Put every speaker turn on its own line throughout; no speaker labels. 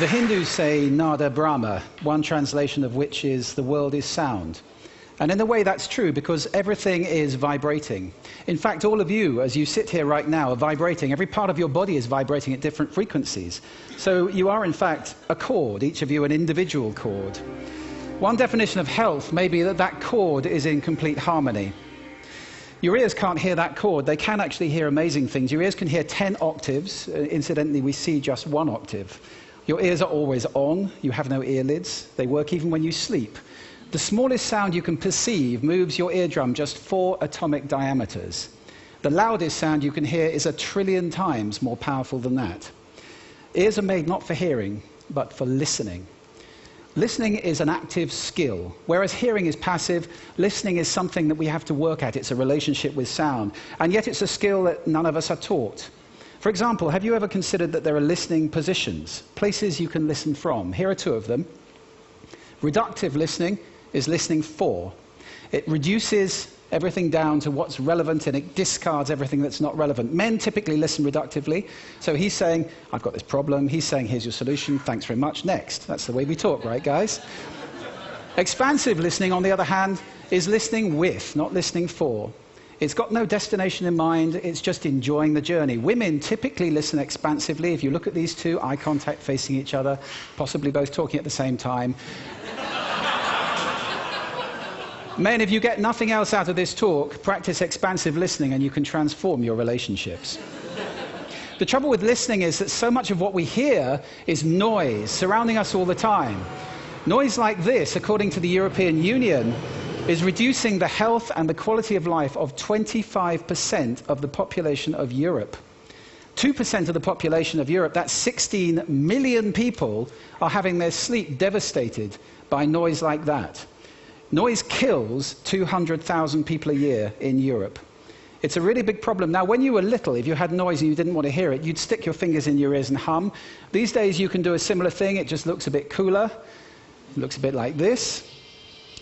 The Hindus say Nada Brahma, one translation of which is the world is sound. And in a way that's true because everything is vibrating. In fact, all of you, as you sit here right now, are vibrating. Every part of your body is vibrating at different frequencies. So you are, in fact, a chord, each of you an individual chord. One definition of health may be that that chord is in complete harmony. Your ears can't hear that chord. They can actually hear amazing things. Your ears can hear 10 octaves. Incidentally, we see just 1 octave. Your ears are always on. You have no earlids. They work even when you sleep. The smallest sound you can perceive moves your eardrum just 4 atomic diameters. The loudest sound you can hear is 1 trillion times more powerful than that. Ears are made not for hearing, but for listening. Listening is an active skill, whereas hearing is passive. Listening is something that we have to work at. It's a relationship with sound, and yet it's a skill that none of us are taught. For example, have you ever considered that there are listening positions, places you can listen from? Here are 2 of them. Reductive listening is listening for. It reduces everything down to what's relevant and it discards everything that's not relevant. Men typically listen reductively. So he's saying, I've got this problem. He's saying, here's your solution. Thanks very much. Next. That's the way we talk, right, guys? Expansive listening, on the other hand, is listening with, not listening for. It's got no destination in mind. It's just enjoying the journey. Women typically listen expansively. If you look at these 2, eye contact facing each other, possibly both talking at the same time. Men, if you get nothing else out of this talk, practice expansive listening and you can transform your relationships. The trouble with listening is that so much of what we hear is noise surrounding us all the time. Noise like this, according to the European Union, is reducing the health and the quality of life of 25% of the population of Europe. 2% of the population of Europe, that's 16 million people, are having their sleep devastated by noise like that. Noise kills 200,000 people a year in Europe. It's a really big problem. Now, when you were little, if you had noise and you didn't want to hear it, you'd stick your fingers in your ears and hum. These days, you can do a similar thing. It just looks a bit cooler. It looks a bit like this.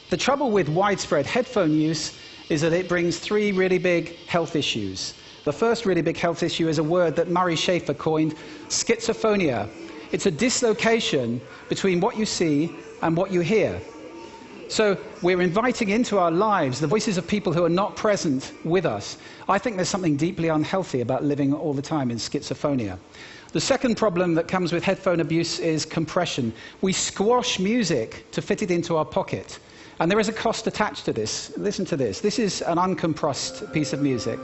The trouble with widespread headphone use is that it brings 3 really big health issues. The first really big health issue is a word that Murray Schafer coined, schizophrenia. It's a dislocation between what you see and what you hear. So we're inviting into our lives the voices of people who are not present with us. I think there's something deeply unhealthy about living all the time in schizophrenia. The second problem that comes with headphone abuse is compression. We squash music to fit it into our pocket. And there is a cost attached to this. Listen to this. This is an uncompressed piece of music.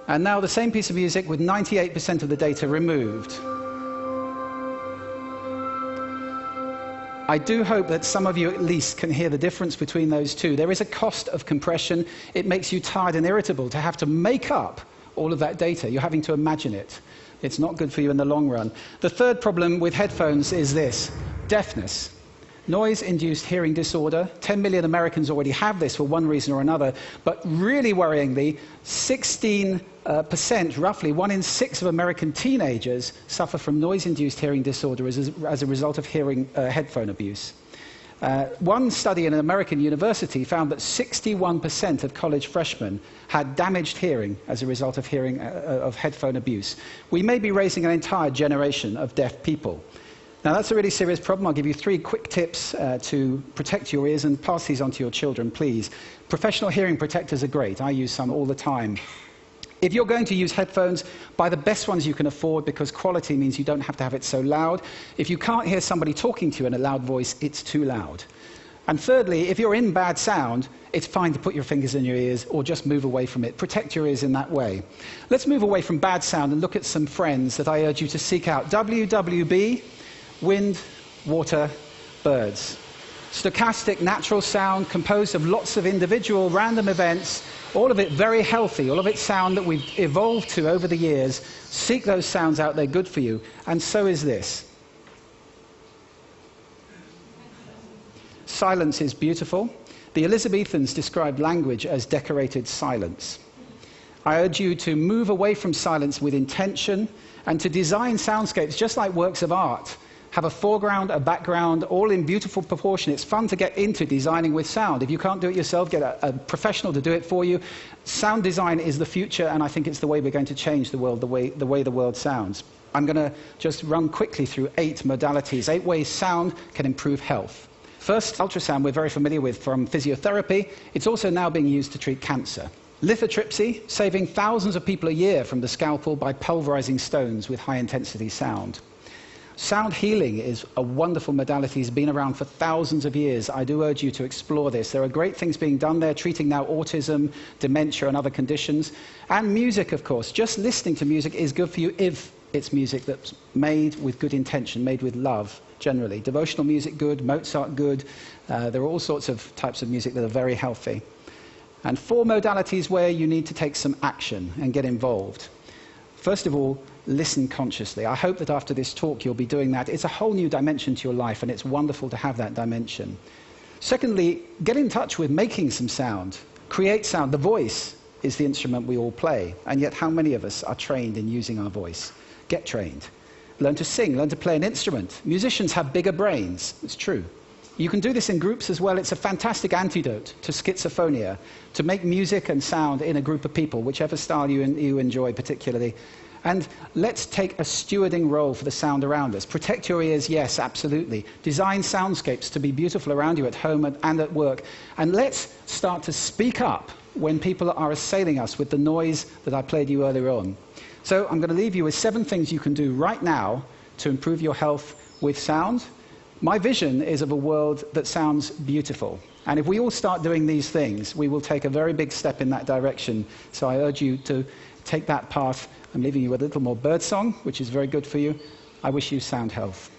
And now the same piece of music with 98% of the data removed. I do hope that some of you at least can hear the difference between those 2. There is a cost of compression. It makes you tired and irritable to have to make up all of that data. You're having to imagine it. It's not good for you in the long run. The third problem with headphones is this: deafness. Noise-induced hearing disorder. 10 million Americans already have this for one reason or another. But really worryingly, 16%, roughly 1 in 6 of American teenagers suffer from noise-induced hearing disorder as a result of headphone abuse. One study in an American university found that 61% of college freshmen had damaged hearing as a result of headphone abuse. We may be raising an entire generation of deaf people. Now, that's a really serious problem. I'll give you 3 quick tips to protect your ears, and pass these on to your children, please. Professional hearing protectors are great. I use some all the time. If you're going to use headphones, buy the best ones you can afford, because quality means you don't have to have it so loud. If you can't hear somebody talking to you in a loud voice, it's too loud. And thirdly, if you're in bad sound, it's fine to put your fingers in your ears or just move away from it. Protect your ears in that way. Let's move away from bad sound and look at some friends that I urge you to seek out. WWB, wind, water, birds. Stochastic natural sound composed of lots of individual random events, all of it very healthy, all of it sound that we've evolved to over the years. Seek those sounds out, they're good for you. And so is this. Silence is beautiful. The Elizabethans described language as decorated silence. I urge you to move away from silence with intention and to design soundscapes just like works of art have a foreground, a background, all in beautiful proportion. It's fun to get into designing with sound. If you can't do it yourself, get a professional to do it for you. Sound design is the future, and I think it's the way we're going to change the world, the way the world sounds. I'm going to just run quickly through 8 modalities, 8 ways sound can improve health. First, ultrasound we're very familiar with from physiotherapy. It's also now being used to treat cancer. Lithotripsy, saving thousands of people a year from the scalpel by pulverizing stones with high-intensity sound. Sound healing is a wonderful modality. It's been around for thousands of years. I do urge you to explore this. There are great things being done there, treating now autism, dementia, and other conditions. And music, of course. Just listening to music is good for you if it's music that's made with good intention, made with love, generally. Devotional music, good. Mozart, good. There are all sorts of types of music that are very healthy. And 4 modalities where you need to take some action and get involved. First of all, listen consciously. I hope that after this talk you'll be doing that. It's a whole new dimension to your life, and it's wonderful to have that dimension. Secondly, get in touch with making some sound. Create sound. The voice is the instrument we all play, and yet how many of us are trained in using our voice? Get trained. Learn to sing, learn to play an instrument. Musicians have bigger brains. It's true. You can do this in groups as well. It's a fantastic antidote to schizophrenia, to make music and sound in a group of people, whichever style you enjoy particularly. And let's take a stewarding role for the sound around us. Protect your ears, yes, absolutely. Design soundscapes to be beautiful around you at home and at work. And let's start to speak up when people are assailing us with the noise that I played you earlier on. So I'm going to leave you with 7 things you can do right now to improve your health with sound. My vision is of a world that sounds beautiful. And if we all start doing these things, we will take a very big step in that direction. So I urge you to take that path. I'm leaving you with a little more birdsong, which is very good for you. I wish you sound health.